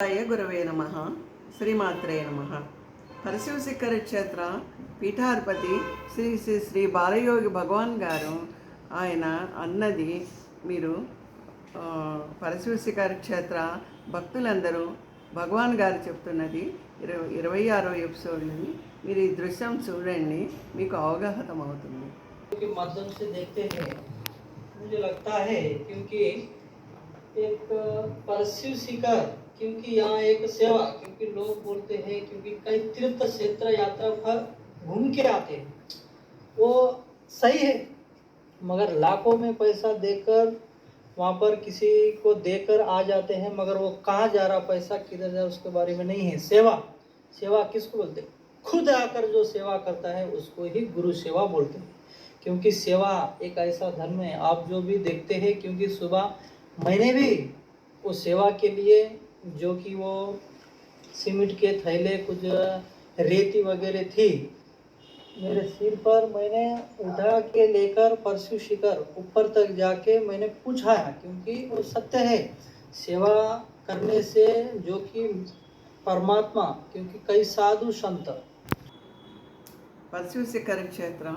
గురవే నమ. శ్రీమాత్రే నమ. పరశివశిఖర క్షేత్ర పీఠాధిపతి శ్రీ శ్రీ శ్రీ బాలయోగి భగవాన్ గారు ఆయన అన్నది మీరు పరశివశిఖర క్షేత్ర భక్తులందరూ భగవాన్ గారు చెప్తున్నది 26వ ఎపిసోడ్ని మీరు ఈ దృశ్యం చూడండి, మీకు అవగాహన అవుతుంది. माध्यम से देखते हैं मुझे लगता है क्योंकि एक परशु शिखर, क्योंकि यहाँ एक सेवा, क्योंकि लोग बोलते हैं क्योंकि कई तीर्थ क्षेत्र यात्रा पर घूम के आते हैं, वो सही है, मगर लाखों में पैसा देकर वहाँ पर किसी को देकर आ जाते हैं, मगर वो कहाँ जा रहा पैसा, किधर जा उसके बारे में नहीं है। सेवा, सेवा किसको बोलते हैं? खुद आकर जो सेवा करता है उसको ही गुरु सेवा बोलते हैं। क्योंकि सेवा एक ऐसा धर्म है, आप जो भी देखते हैं, क्योंकि सुबह मैंने भी वो सेवा के लिए जो कि वो सीमेंट के थैले कुछ रेती वगैरह थी मेरे सिर पर, मैंने उठा के लेकर परशु शिखर ऊपर तक जाके मैंने पूछा है, क्योंकि वो सत्य है। सेवा करने से जो कि परमात्मा, क्योंकि कई साधु संत పరశివశిఖర క్షేత్రం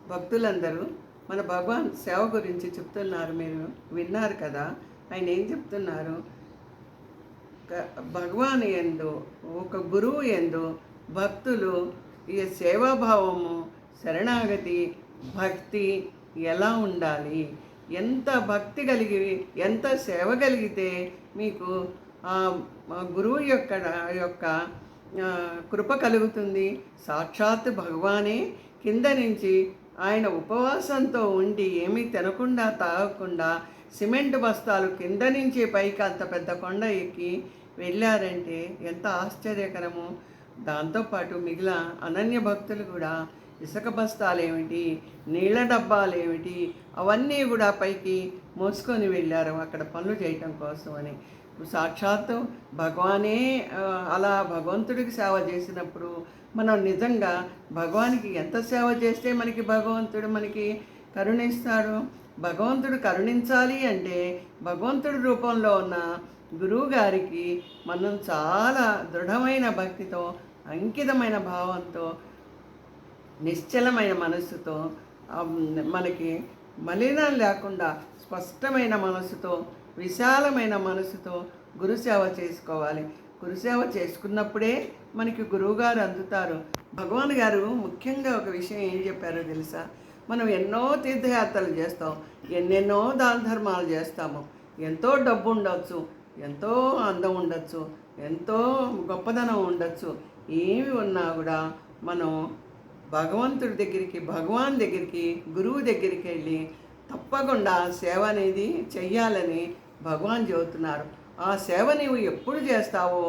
భక్తులందరూ మన భగవాన్ సేవ గురించి చెప్తున్నారు. మీరు విన్నారు కదా, ఆయన ఏం చెప్తున్నారు? భగవాన్ యందు, ఒక గురువు యందు భక్తులు ఈ సేవాభావము, శరణాగతి, భక్తి ఎలా ఉండాలి, ఎంత భక్తి కలిగి ఎంత సేవ కలిగితే మీకు గురువు యొక్క కృప కలుగుతుంది. సాక్షాత్ భగవానే కింద నుంచి ఆయన ఉపవాసంతో ఉండి ఏమీ తినకుండా తాగకుండా సిమెంట్ బస్తాలు కింద నుంచి పైకి అంత పెద్ద కొండ ఎక్కి వెళ్ళారంటే ఎంత ఆశ్చర్యకరము. దాంతోపాటు మిగిలిన అనన్య భక్తులు కూడా ఇసుక బస్తాలు ఏమిటి, నీళ్ళ డబ్బాలు ఏమిటి, అవన్నీ కూడా పైకి మోసుకొని వెళ్ళారు అక్కడ పనులు చేయటం కోసం అని. సాక్షాత్తు భగవానే అలా భగవంతుడికి సేవ చేసినప్పుడు మనం నిజంగా భగవానికి ఎంత సేవ చేస్తే భగవంతుడు మనకి కరుణిస్తాడు. భగవంతుడు కరుణించాలి అంటే భగవంతుడి రూపంలో ఉన్న గురువు గారికి మనం చాలా దృఢమైన భక్తితో, అంకితమైన భావంతో, నిశ్చలమైన మనస్సుతో, మనకి మలినం లేకుండా స్పష్టమైన మనసుతో, విశాలమైన మనసుతో గురుసేవ చేసుకోవాలి. గురుసేవ చేసుకున్నప్పుడే మనకి గురువుగారు అందుతారు. భగవాన్ గారు ముఖ్యంగా ఒక విషయం ఏం చెప్పారో తెలుసా? మనం ఎన్నో తీర్థయాత్రలు చేస్తాం, ఎన్నెన్నో దాన ధర్మాలు చేస్తాము, ఎంతో డబ్బు ఉండొచ్చు, ఎంతో అందం ఉండొచ్చు, ఎంతో గొప్పదనం ఉండొచ్చు. ఏమి ఉన్నా కూడా మనం భగవంతుడి దగ్గరికి, భగవాన్ దగ్గరికి, గురువు దగ్గరికి వెళ్ళి తప్పకుండా సేవ అనేది చెయ్యాలని భగవాన్ చెబుతున్నారు. ఆ సేవ నీవు ఎప్పుడు చేస్తావో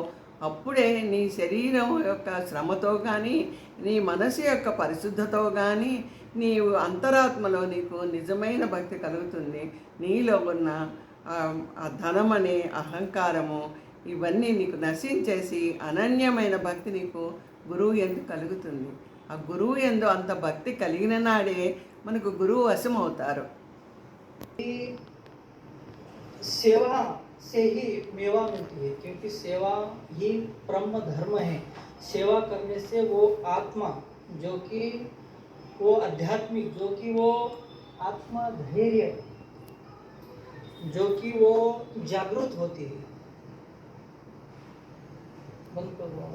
అప్పుడే నీ శరీరం యొక్క శ్రమతో కానీ, నీ మనసు యొక్క పరిశుద్ధతో కానీ, నీవు అంతరాత్మలో నీకు నిజమైన భక్తి కలుగుతుంది. నీలో ఉన్న ఆ ధనం అనే అహంకారము ఇవన్నీ నీకు నశించేసి అనన్యమైన భక్తి నీకు గురువు యందు కలుగుతుంది. ఆ గురువు యందు అంత భక్తి కలిగిన నాడే మనకు గురువు వశం అవుతారు. सेवा से ही मेवा मिलती है, क्योंकि सेवा ही परम धर्म है। सेवा करने से वो आत्मा जो कि वो आध्यात्मिक, जो कि वो आत्मा धैर्य, जो कि वो जागृत होती है। बंद करो।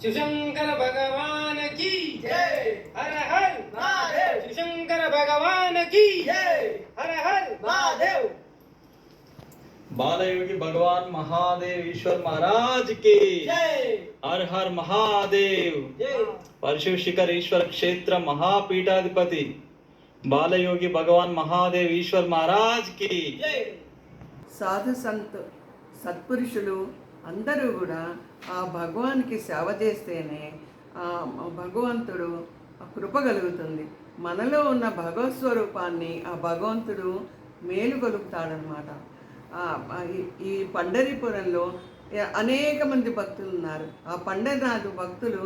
शिवशंकर भगवान की जय, हर हर महादेव। शिवशंकर भगवान की जय, हर हर महादेव। बालयोगी भगवान महादेव ईश्वर महाराज की जय, हर हर महादेव। जय। परशु शिखर ईश्वर क्षेत्र महापीठाधिपति बालयोगी भगवान महादेव ईश्वर महाराज की जय। సాధు సత్పురుషులు అందరూ కూడా ఆ భగవానికి సేవ చేస్తేనే ఆ భగవంతుడు కృప కలుగుతుంది. మనలో ఉన్న భగవత్ స్వరూపాన్ని ఆ భగవంతుడు మేలుకొలుపుతాడనమాట. ఈ పండరీపురంలో అనేక మంది భక్తులు ఉన్నారు. ఆ పండరీనాథ్ భక్తులు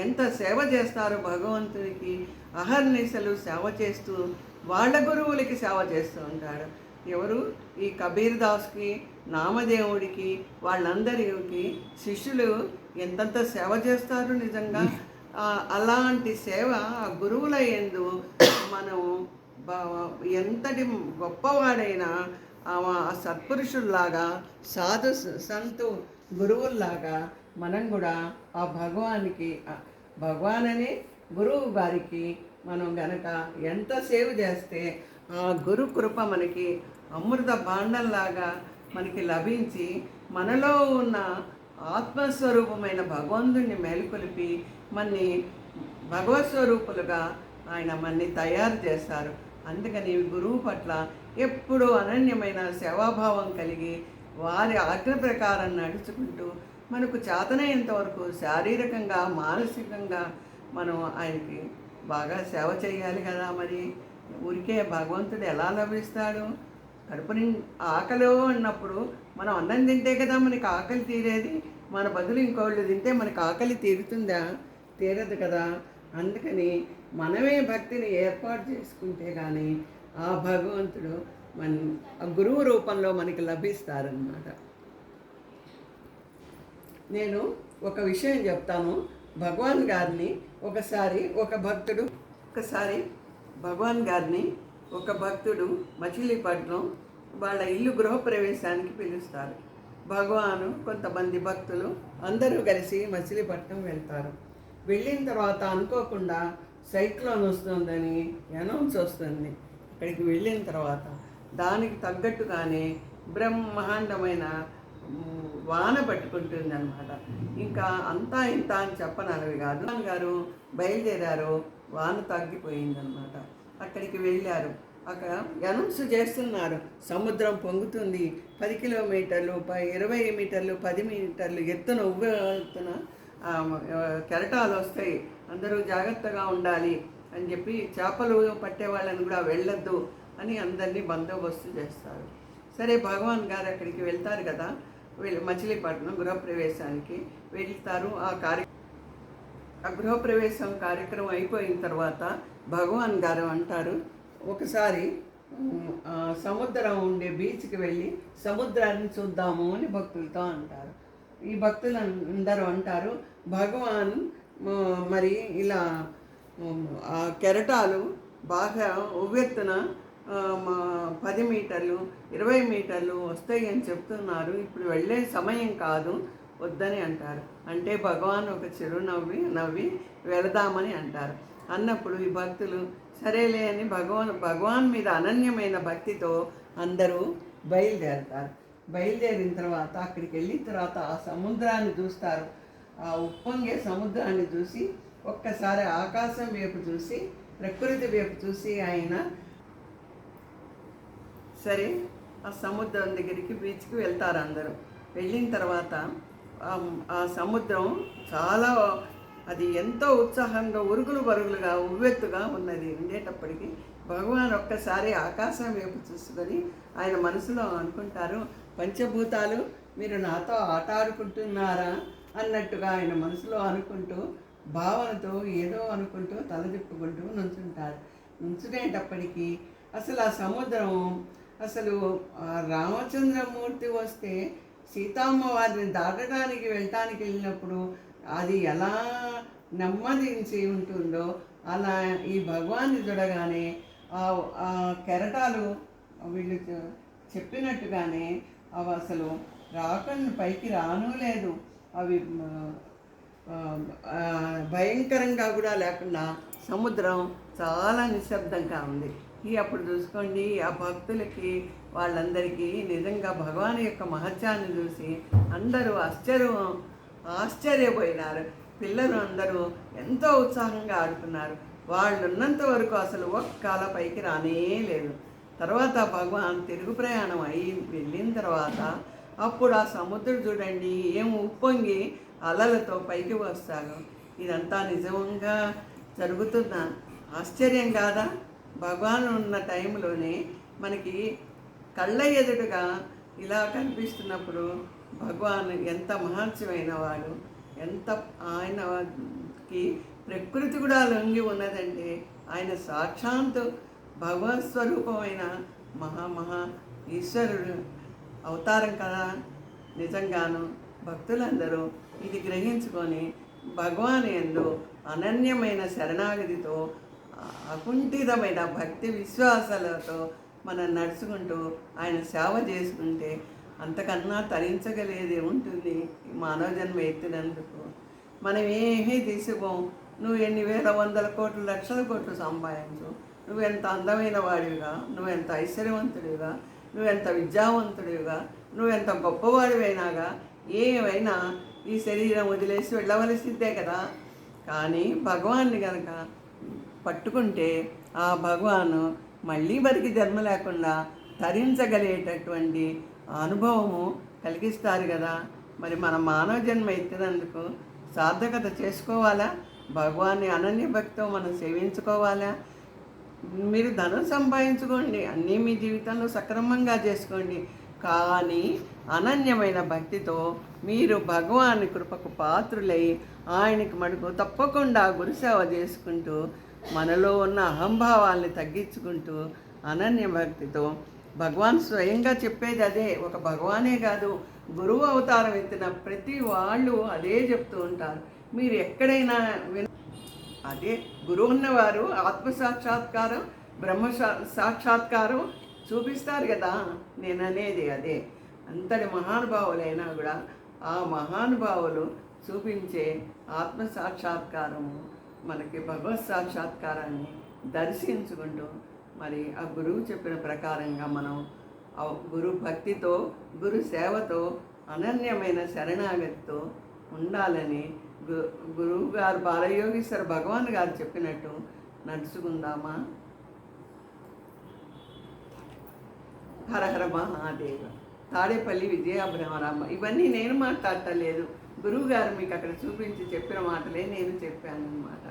ఎంత సేవ చేస్తారో భగవంతునికి, అహర్నిశలు సేవ చేస్తూ వాళ్ళ గురువులకి సేవ చేస్తూ ఉంటాడు. ఎవరు? ఈ కబీర్ దాస్కి, నామదేవుడికి వాళ్ళందరికీ శిష్యులు ఎంతంత సేవ చేస్తారు నిజంగా. అలాంటి సేవ ఆ గురువుల యందు మనం ఎంతటి గొప్పవాడైనా ఆ సత్పురుషుల్లాగా సాధు సంతు గురువుల్లాగా మనం కూడా ఆ భగవాన్ అనే గురువు గారికి మనం గనక ఎంత సేవ చేస్తే ఆ గురు కృప మనకి అమృత భాండంలాగా మనకి లభించి మనలో ఉన్న ఆత్మస్వరూపమైన భగవంతుడిని మేల్కొలిపి మనని భగవత్ స్వరూపులుగా ఆయన మనని తయారు చేస్తారు. అందుకని గురువు పట్ల ఎప్పుడూ అనన్యమైన సేవాభావం కలిగి వారి ఆజ్ఞ ప్రకారం నడుచుకుంటూ మనకు చేతనైనంత వరకు శారీరకంగా మానసికంగా మనం ఆయనకి బాగా సేవ చేయాలి కదా. మరి ఊరికే భగవంతుడు ఎలా లభిస్తాడు? కడుపుని ఆకలి ఉన్నప్పుడు మనం అన్నం తింటే కదా మనకి ఆకలి తీరేది. మన బదులు ఇంకోళ్ళు తింటే మనకి ఆకలి తీరుతుందా? తీరదు కదా. అందుకని మనమే భక్తిని ఏర్పాటు చేసుకుంటే కానీ ఆ భగవంతుడు ఆ గురువు రూపంలో మనకి లభిస్తారన్నమాట. నేను ఒక విషయం చెప్తాను. భగవాన్ గారిని ఒకసారి ఒక భక్తుడు మచిలీపట్నం వాళ్ళ ఇల్లు గృహప్రవేశానికి పిలుస్తారు. భగవాను కొంతమంది భక్తులు అందరూ కలిసి మచిలీపట్నం వెళ్తారు. వెళ్ళిన తర్వాత అనుకోకుండా సైక్లోన్ వస్తుందని అనౌన్స్ వస్తుంది. అక్కడికి వెళ్ళిన తర్వాత దానికి తగ్గట్టుగానే బ్రహ్మాండమైన వాన పట్టుకుంటుంది అన్నమాట. ఇంకా అంతా ఇంత అని చెప్పనవి కాదు. గారు బయలుదేరారు, వాన తగ్గిపోయిందనమాట. అక్కడికి వెళ్ళారు. అక్కడ అనౌన్స్ చేస్తున్నారు, సముద్రం పొంగుతుంది, 10 కిలోమీటర్లు 20 మీటర్లు 10 మీటర్లు ఎత్తున ఎత్తున కెరటాలు వస్తాయి, అందరూ జాగ్రత్తగా ఉండాలి అని చెప్పి చేపలు పట్టే వాళ్ళని కూడా వెళ్ళొద్దు అని అందరినీ బందోబస్తు చేస్తారు. సరే, భగవాన్ గారు అక్కడికి వెళ్తారు కదా, మచిలీపట్నం గృహప్రవేశానికి వెళ్తారు. ఆ గృహప్రవేశం కార్యక్రమం అయిపోయిన తర్వాత భగవాన్ గారు అంటారు, ఒకసారి సముద్రం ఉండే బీచ్కి వెళ్ళి సముద్రాన్ని చూద్దాము అని భక్తులతో అంటారు. ఈ భక్తులు అందరూ అంటారు, భగవాన్ మరి ఇలా ఆ కెరటాలు బాగా ఉవ్వెత్తున 10 మీటర్లు 20 మీటర్లు వస్తాయి అని చెప్తున్నారు, ఇప్పుడు వెళ్ళే సమయం కాదు, వద్దని అంటారు. అంటే భగవాన్ ఒక నవ్వి వెళదామని అంటారు. అన్నప్పుడు ఈ భక్తులు సరేలే అని భగవాన్ మీద అనన్యమైన భక్తితో అందరూ బయలుదేరతారు. బయలుదేరిన తర్వాత అక్కడికి వెళ్ళిన తర్వాత ఆ సముద్రాన్ని చూస్తారు. ఆ ఉప్పొంగే సముద్రాన్ని చూసి ఒక్కసారి ఆకాశం వైపు చూసి ప్రకృతి వైపు చూసి ఆయన సరే ఆ సముద్రం దగ్గరికి బీచ్కి వెళ్తారు అందరూ. వెళ్ళిన తర్వాత ఆ సముద్రం చాలా అది ఎంతో ఉత్సాహంగా ఉరుగులు పరుగులుగా ఉవ్వెత్తుగా ఉన్నది. ఉండేటప్పటికీ భగవాన్ ఒక్కసారి ఆకాశం వైపు చూసుకొని ఆయన మనసులో అనుకుంటారు, పంచభూతాలు మీరు నాతో ఆట ఆడుకుంటున్నారా అన్నట్టుగా ఆయన మనసులో అనుకుంటూ భావనతో ఏదో అనుకుంటూ తల తిప్పుకుంటూ నుంచుంటారు. నుంచునేటప్పటికీ అసలు ఆ సముద్రం అసలు రామచంద్రమూర్తి వస్తే సీతమ్మ వారిని దాటడానికి వెళ్ళినప్పుడు అది ఎలా నెమ్మదించి ఉంటుందో అలా ఈ భగవాన్ని చూడగానే ఆ కెరటాలు వీళ్ళు చెప్పినట్టుగానే అవి అసలు పైకి రాను లేదు, అవి భయంకరంగా కూడా లేకుండా సముద్రం చాలా నిశ్శబ్దంగా ఉంది. అప్పుడు చూసుకోండి, ఆ భక్తులకి వాళ్ళందరికీ నిజంగా భగవాన్ యొక్క మహత్యాన్ని చూసి అందరూ ఆశ్చర్యపోయినారు. పిల్లలు అందరూ ఎంతో ఉత్సాహంగా ఆడుకున్నారు. వాళ్ళు ఉన్నంత వరకు అసలు ఒక్కల పైకి రానే లేదు. తర్వాత భగవాన్ తిరుగు ప్రయాణం అయి వెళ్ళిన తర్వాత అప్పుడు ఆ సముద్రం చూడండి ఏం ఉప్పొంగి అలలతో పైకి వస్తాడు. ఇదంతా నిజంగా జరుగుతున్న ఆశ్చర్యం కాదా? భగవాన్ ఉన్న టైంలోనే మనకి కళ్ళ ఎదుటగా ఇలా కనిపిస్తున్నప్పుడు భగవాన్ ఎంత మహత్యమైన వాడు, ఎంత ఆయనకి ప్రకృతి కూడా లొంగి ఉన్నదంటే ఆయన సాక్షాత్తు భగవత్ స్వరూపమైన మహా ఈశ్వరుడు. అవతారం కదా. నిజంగాను భక్తులందరూ ఇది గ్రహించుకొని భగవాన్ యందు అనన్యమైన శరణాగతితో అకుంఠితమైన భక్తి విశ్వాసాలతో మనం నడుచుకుంటూ ఆయన సేవ చేసుకుంటే అంతకన్నా తరించగలేది ఉంటుంది ఈ మానవ జన్మ ఎత్తినందుకు. మనం ఏమీ తీసుకోం. నువ్వు ఎన్ని వేల వందల కోట్లు లక్షల కోట్లు సంపాదించు, నువ్వెంత అందమైన వాడివిగా, నువ్వెంత ఐశ్వర్యవంతుడివిగా, నువ్వెంత విద్యావంతుడివిగా, నువ్వెంత గొప్పవాడివైనాగా ఏమైనా ఈ శరీరం వదిలేసి వెళ్ళవలసిద్దే కదా. కానీ భగవాన్ని కనుక పట్టుకుంటే ఆ భగవాను మళ్ళీ వారికి జన్మ లేకుండా తరించగలిగేటటువంటి అనుభవము కలిగిస్తారు కదా. మరి మన మానవ జన్మ ఎత్తినందుకు సార్థకత చేసుకోవాలా, భగవాన్ని అనన్య భక్తితో మనం సేవించుకోవాలా. మీరు ధనం సంపాదించుకోండి, అన్నీ మీ జీవితంలో సక్రమంగా చేసుకోండి, కానీ అనన్యమైన భక్తితో మీరు భగవాని కృపకు పాత్రులై ఆయనకి మటుకు తప్పకుండా గురుసేవ చేసుకుంటూ మనలో ఉన్న అహంభావాల్ని తగ్గించుకుంటూ అనన్య భక్తితో భగవాన్ స్వయంగా చెప్పేది అదే. ఒక భగవానే కాదు, గురువు అవతారం ఎత్తిన ప్రతి వాళ్ళు అదే చెప్తూ ఉంటారు. మీరు ఎక్కడైనా అదే గురువు ఉన్నవారు ఆత్మసాక్షాత్కారం బ్రహ్మ సాక్షాత్కారం చూపిస్తారు కదా. నేను అనేది అదే. అంతటి మహానుభావులైనా కూడా ఆ మహానుభావులు చూపించే ఆత్మ సాక్షాత్కారము మనకి భగవత్ సాక్షాత్కారాన్ని దర్శించుకుంటూ మరి ఆ గురువు చెప్పిన ప్రకారంగా మనం ఆ గురు భక్తితో గురు సేవతో అనన్యమైన శరణాగతితో ఉండాలని గురువు గారు బాలయోగీశ్వర భగవాన్ గారు చెప్పినట్టు నడుచుకుందామా. హర హర మహాదేవ. తాడేపల్లి విజయాభ్రమరామ. ఇవన్నీ నేను మాట్లాడటలేదు, గురువు గారు మీకు అక్కడ చూపించి చెప్పిన మాటలే నేను చెప్పాను అన్నమాట.